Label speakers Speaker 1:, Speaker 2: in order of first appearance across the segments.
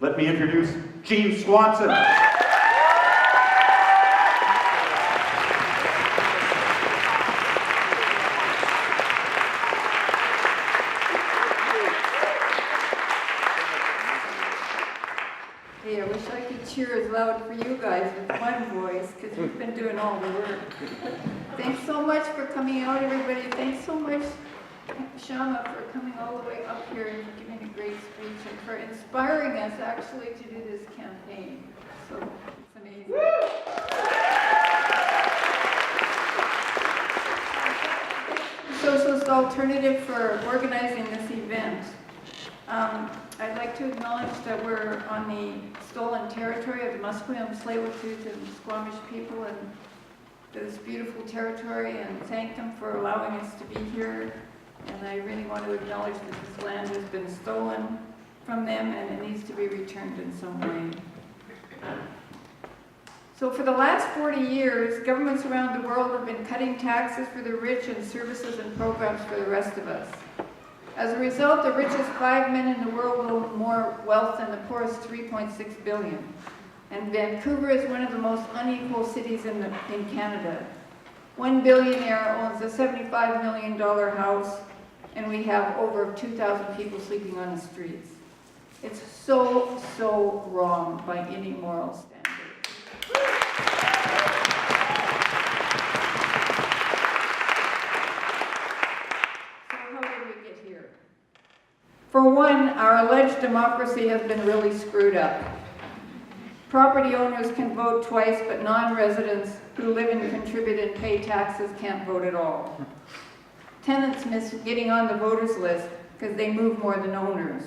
Speaker 1: Let me introduce Gene Swanson.
Speaker 2: Hey, I wish I could cheer as loud for you guys with one voice, because you've been doing all the work. Thanks so much for coming out, everybody. Thanks so much, Shama, for coming all the way up here and for giving a great speech and for inspiring us actually to do this campaign. So it's amazing. Socialist alternative for organizing this event. I'd like to acknowledge that we're on the stolen territory of the Musqueam, Tsleil-Waututh, and Squamish people, and this beautiful territory, and thank them for allowing us to be here. And I really want to acknowledge that this land has been stolen from them, and it needs to be returned in some way. So for the last 40 years, governments around the world have been cutting taxes for the rich and services and programs for the rest of us. As a result, the richest 5 men in the world own more wealth than the poorest 3.6 billion. And Vancouver is one of the most unequal cities in Canada. One billionaire owns a $75 million house, and we have over 2,000 people sleeping on the streets. It's so, so wrong by any moral standard. For one, our alleged democracy has been really screwed up. Property owners can vote twice, but non-residents who live and contribute and pay taxes can't vote at all. Tenants miss getting on the voters list because they move more than owners.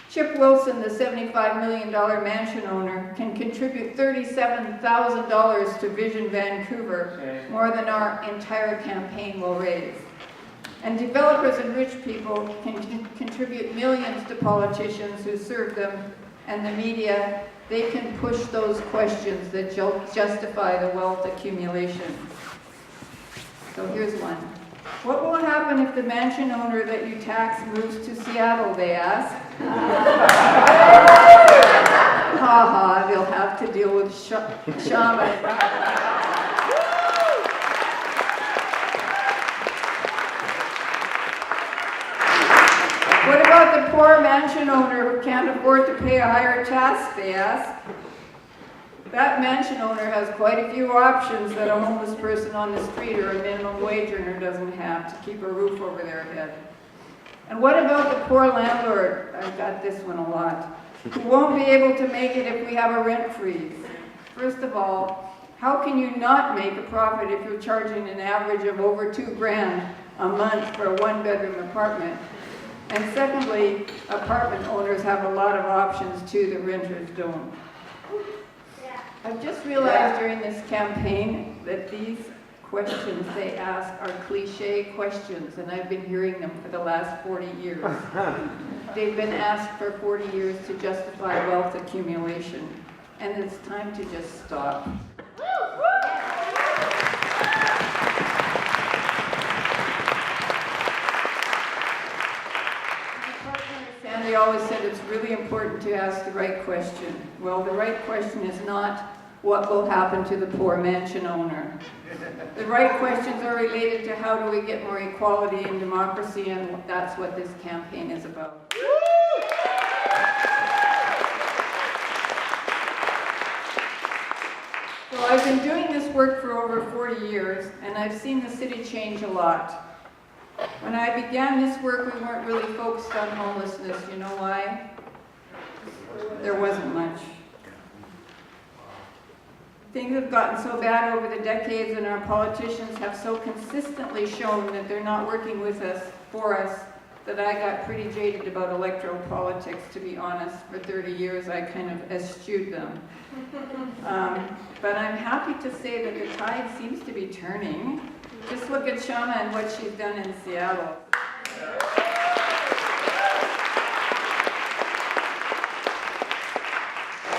Speaker 2: Chip Wilson, the $75 million mansion owner, can contribute $37,000 to Vision Vancouver, more than our entire campaign will raise. And developers and rich people can contribute millions to politicians who serve them, and the media. They can push those questions that justify the wealth accumulation. So here's one. What will happen if the mansion owner that you tax moves to Seattle, they ask? Ha ha, they'll have to deal with Shama. What about the poor mansion owner who can't afford to pay a higher tax, they ask? That mansion owner has quite a few options that a homeless person on the street or a minimum wage earner doesn't have to keep a roof over their head. And what about the poor landlord, I've got this one a lot, who won't be able to make it if we have a rent freeze? First of all, how can you not make a profit if you're charging an average of over $2,000 a month for a one-bedroom apartment? And secondly, apartment owners have a lot of options too that renters don't. I've just realized during this campaign that these questions they ask are cliche questions, and I've been hearing them for the last 40 years. They've been asked for 40 years to justify wealth accumulation, and it's time to just stop. Sandy always said it's really important to ask the right question. Well, the right question is not what will happen to the poor mansion owner. The right questions are related to how do we get more equality and democracy, and that's what this campaign is about. So I've been doing this work for over 40 years, and I've seen the city change a lot. When I began this work, we weren't really focused on homelessness. You know why? There wasn't much. Things have gotten so bad over the decades, and our politicians have so consistently shown that they're not working with us, for us, that I got pretty jaded about electoral politics, to be honest. For 30 years, I kind of eschewed them. But I'm happy to say that the tide seems to be turning. Just look at Shama and what she's done in Seattle.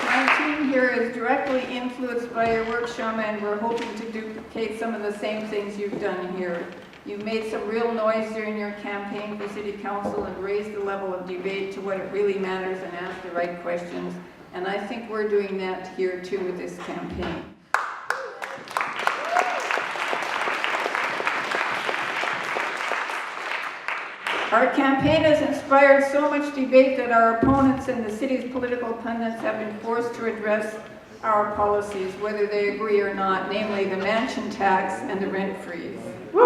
Speaker 2: My team here is directly influenced by your work, Shama, and we're hoping to duplicate some of the same things you've done here. You've made some real noise during your campaign for city council and raised the level of debate to what it really matters and asked the right questions. And I think we're doing that here too with this campaign. Our campaign has inspired so much debate that our opponents and the city's political pundits have been forced to address our policies, whether they agree or not, namely the mansion tax and the rent freeze. In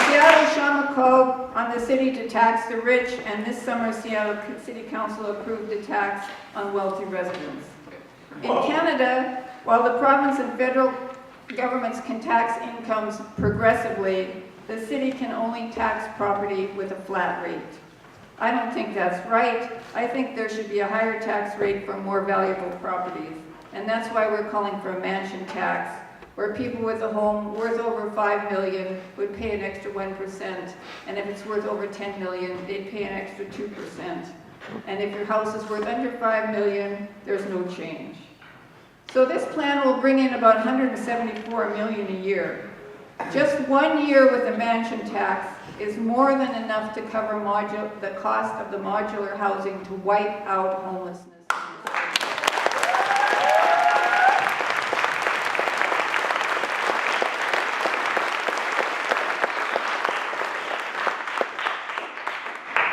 Speaker 2: Seattle, Shama called on the city to tax the rich, and this summer Seattle City Council approved a tax on wealthy residents. In Canada, while the province and federal governments can tax incomes progressively, the city can only tax property with a flat rate. I don't think that's right. I think there should be a higher tax rate for more valuable properties. And that's why we're calling for a mansion tax, where people with a home worth over $5 million would pay an extra 1%. And if it's worth over $10 million, they'd pay an extra 2%. And if your house is worth under $5 million, there's no change. So this plan will bring in about $174 million a year. Just 1 year with a mansion tax is more than enough to cover the cost of the modular housing to wipe out homelessness.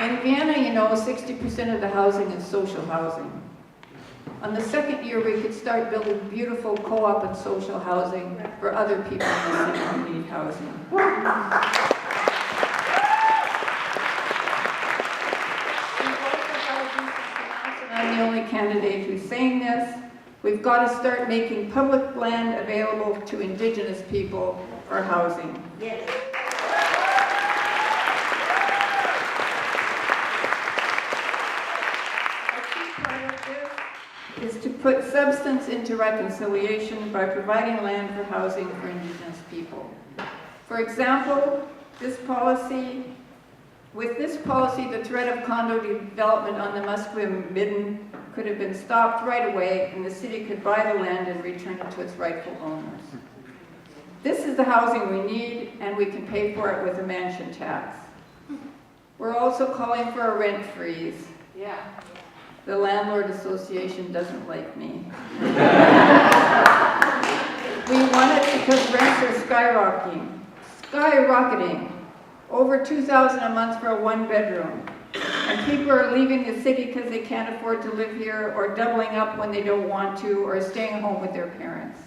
Speaker 2: In Vienna, you know, 60% of the housing is social housing. On the second year, we could start building beautiful co-op and social housing for other people in the city who need housing. I'm the only candidate who's saying this. We've got to start making public land available to Indigenous people for housing. Yes. Is to put substance into reconciliation by providing land for housing for Indigenous people. For example, with this policy, the threat of condo development on the Musqueam Midden could have been stopped right away, and the city could buy the land and return it to its rightful owners. This is the housing we need, and we can pay for it with a mansion tax. We're also calling for a rent freeze. Yeah. The Landlord Association doesn't like me. We want it because rents are skyrocketing. Over $2,000 a month for a one-bedroom. And people are leaving the city because they can't afford to live here, or doubling up when they don't want to, or staying home with their parents.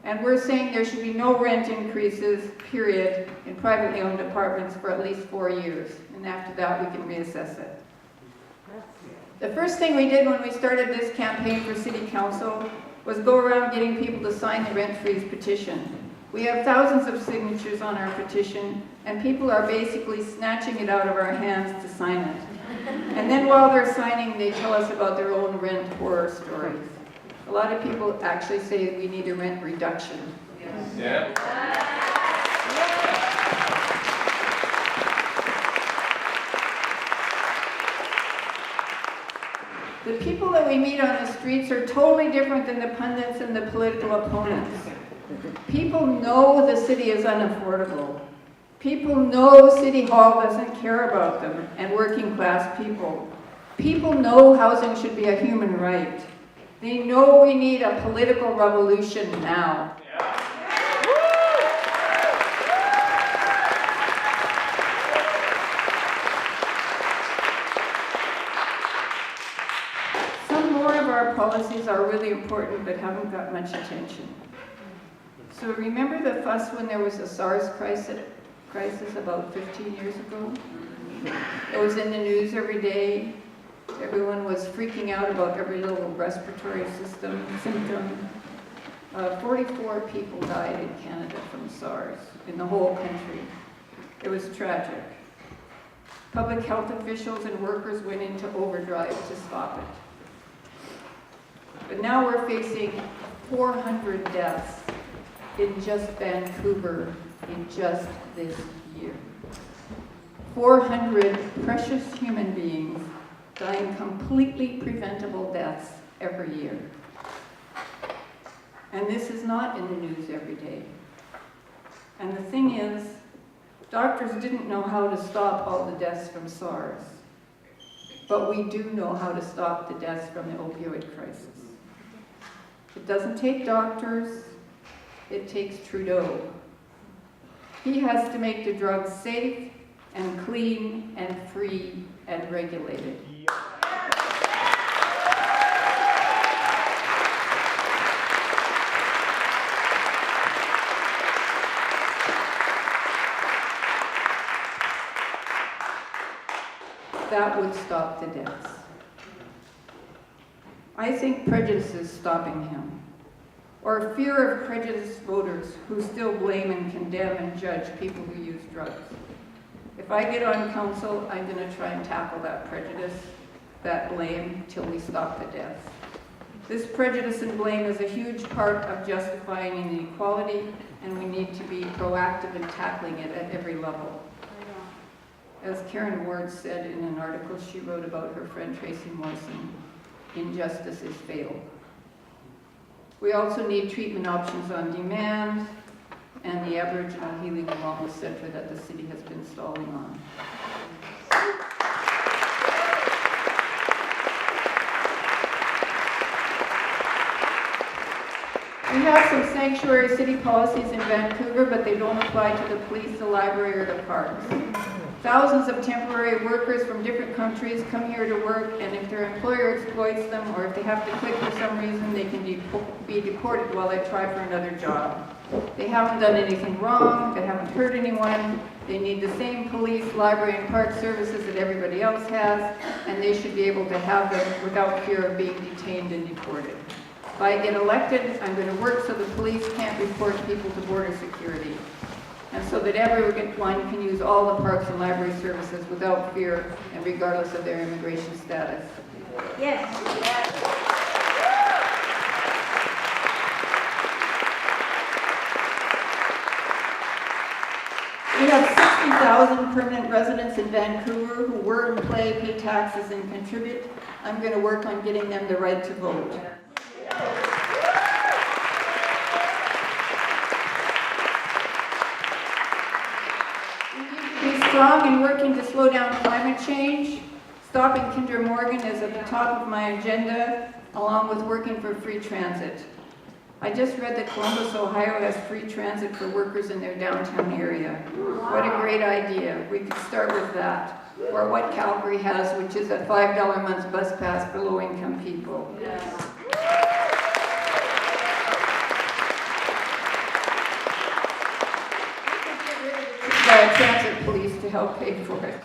Speaker 2: And we're saying there should be no rent increases, period, in privately owned apartments for at least 4 years. And after that, we can reassess it. The first thing we did when we started this campaign for city council was go around getting people to sign the rent freeze petition. We have thousands of signatures on our petition, and people are basically snatching it out of our hands to sign it. And then while they're signing, they tell us about their own rent horror stories. A lot of people actually say we need a rent reduction. Yeah. The people that we meet on the streets are totally different than the pundits and the political opponents. People know the city is unaffordable. People know City Hall doesn't care about them and working class people. People know housing should be a human right. They know we need a political revolution now. Some more of our policies are really important but haven't got much attention. So remember the fuss when there was a SARS crisis about 15 years ago? It was in the news every day. Everyone was freaking out about every little respiratory symptom. 44 people died in Canada from SARS, in the whole country. It was tragic. Public health officials and workers went into overdrive to stop it. But now we're facing 400 deaths in just Vancouver in just this year. 400 precious human beings dying completely preventable deaths every year. And this is not in the news every day. And the thing is, doctors didn't know how to stop all the deaths from SARS. But we do know how to stop the deaths from the opioid crisis. It doesn't take doctors, it takes Trudeau. He has to make the drugs safe and clean and free and regulated. That would stop the deaths. I think prejudice is stopping him, or fear of prejudiced voters who still blame and condemn and judge people who use drugs. If I get on council, I'm going to try and tackle that prejudice, that blame, till we stop the deaths. This prejudice and blame is a huge part of justifying inequality, and we need to be proactive in tackling it at every level. As Karen Ward said in an article she wrote about her friend Tracy Morrison, injustice is failed. We also need treatment options on demand and the Aboriginal Healing and Wellness Centre that the city has been stalling on. We have some sanctuary city policies in Vancouver, but they don't apply to the police, the library, or the parks. Thousands of temporary workers from different countries come here to work, and if their employer exploits them or if they have to quit for some reason, they can be deported while they try for another job. They haven't done anything wrong, they haven't hurt anyone, they need the same police, library, and park services that everybody else has, and they should be able to have them without fear of being detained and deported. If I get elected, I'm going to work so the police can't report people to border security, and so that everyone can use all the parks and library services without fear and regardless of their immigration status.
Speaker 3: Yes.
Speaker 2: We have 60,000 permanent residents in Vancouver who work, play, pay taxes, and contribute. I'm going to work on getting them the right to vote. Strong in working to slow down climate change. Stopping Kinder Morgan is at the top of my agenda, along with working for free transit. I just read that Columbus, Ohio has free transit for workers in their downtown area. What a great idea. We could start with that. Or what Calgary has, which is a $5 a month bus pass for low-income people.
Speaker 3: Yes.
Speaker 2: Transit police to help pay for it.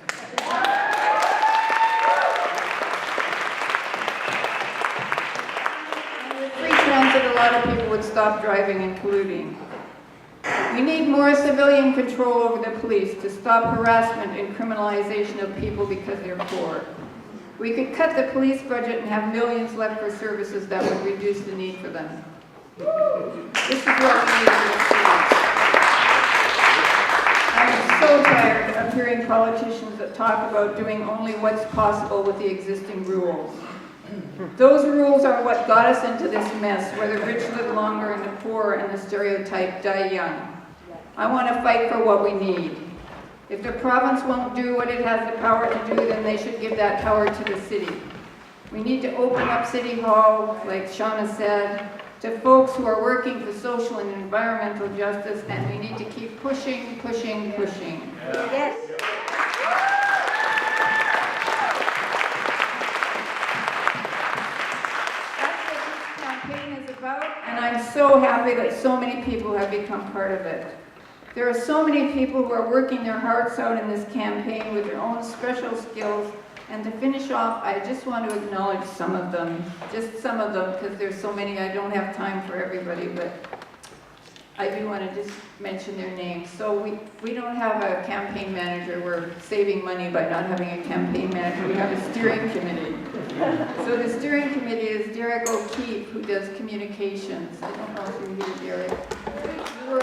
Speaker 2: With free transit, a lot of people would stop driving and polluting. We need more civilian control over the police to stop harassment and criminalization of people because they're poor. We could cut the police budget and have millions left for services that would reduce the need for them. This is what we need for the city. I'm so tired of hearing politicians that talk about doing only what's possible with the existing rules. Those rules are what got us into this mess, where the rich live longer and the poor and the stereotype die young. I want to fight for what we need. If the province won't do what it has the power to do, then they should give that power to the city. We need to open up City Hall, like Shauna said, to folks who are working for social and environmental justice, and we need to keep pushing, pushing, pushing.
Speaker 3: Yes.
Speaker 2: That's what this campaign is about, and I'm so happy that so many people have become part of it. There are so many people who are working their hearts out in this campaign with their own special skills. And to finish off, I just want to acknowledge some of them, just some of them, because there's so many, I don't have time for everybody, but I do want to just mention their names. So we don't have a campaign manager. We're saving money by not having a campaign manager. We have a steering committee. So the steering committee is Derek O'Keefe, who does communications. I don't know if you're here, Derek. You were a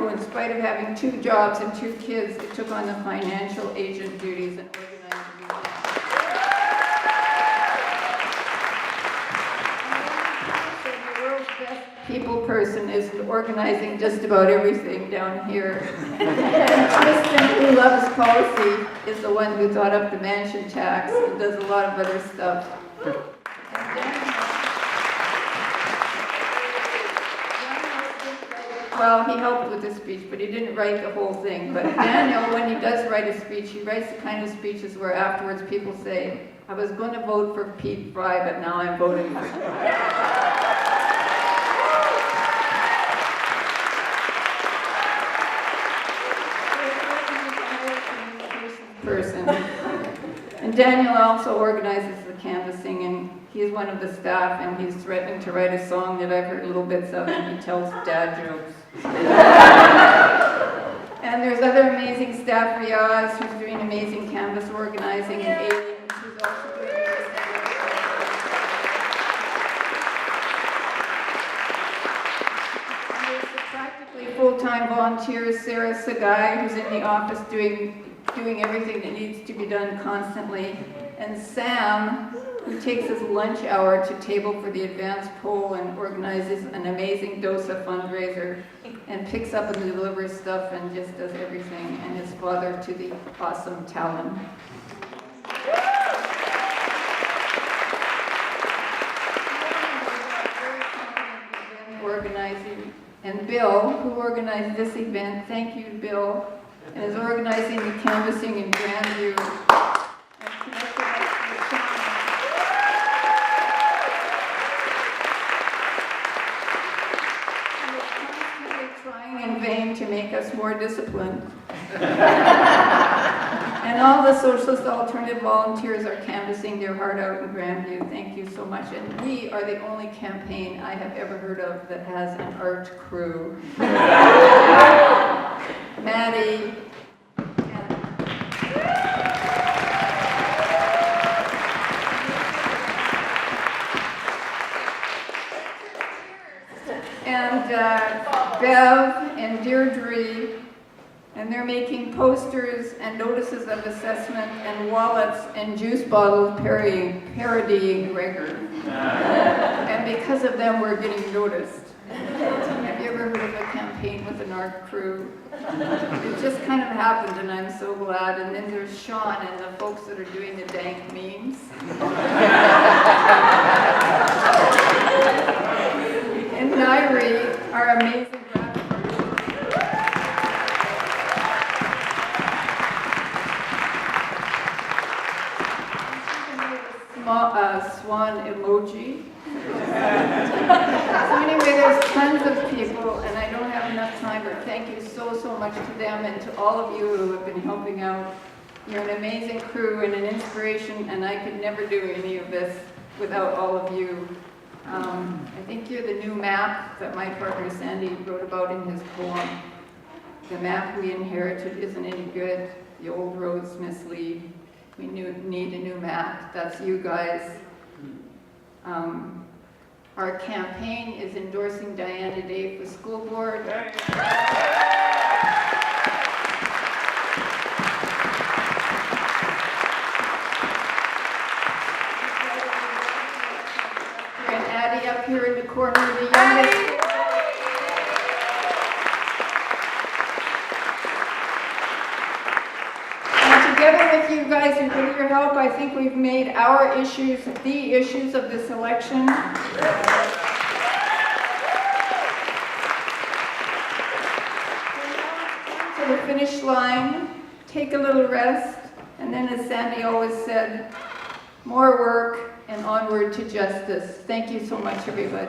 Speaker 2: who, in spite of having 2 jobs and 2 kids, it took on the financial agent duties and organized meetings. person is organizing just about everything down here. And Kristen, who loves policy, is the one who thought up the mansion tax and does a lot of other stuff. Well, he helped with the speech, but he didn't write the whole thing. But Daniel, when he does write a speech, he writes the kind of speeches where afterwards people say, I was going to vote for Pete Fry, but now I'm voting for you. Person. And Daniel also organizes the canvassing, and he's one of the staff, and he's threatening to write a song that I've heard little bits of, and he tells dad jokes. And there's other amazing staff, Riaz, who's doing amazing canvas organizing, and Aileen, who's also doing amazing work. And there's the practically full-time volunteers, Sarah Sagai, who's in the office doing everything that needs to be done constantly, and Sam, who takes his lunch hour to table for the advance poll and organizes an amazing DOSA fundraiser and picks up and delivers stuff and just does everything, and his father to the awesome Talon. Organizing, and Bill, who organized this event, thank you, Bill, and is organizing the canvassing in Grandview. And connected us to the channel. And is constantly trying in vain to make us more disciplined. And all the socialist alternative volunteers are canvassing their heart out in Grandview. Thank you so much. And we are the only campaign I have ever heard of that has an art crew. Maddie. And Bev and Deirdre, and they're making posters and notices of assessment and wallets and juice bottles parodying Gregor. And because of them, we're getting noticed. Have you ever heard of a campaign with an art crew? It just kind of happened, and I'm so glad. And then there's Sean and the folks that are doing the dank memes. And Nairi, our amazing graphic artist. Swan emoji. So anyway, there's tons of people, and I don't have enough time, but thank you so much to them and to all of you who have been helping out. You're an amazing crew and an inspiration, and I could never do any of this without all of you. I think you're the new map that my partner Sandy wrote about in his poem. The map we inherited isn't any good. The old roads mislead. We need a new map. That's you guys. Our campaign is endorsing Diana Day for school board. And Addie up here in the corner, the youngest. Together with you guys and with your help, I think we've made our issues the issues of this election. To the finish line, take a little rest, and then as Sandy always said, more work and onward to justice. Thank you so much, everybody.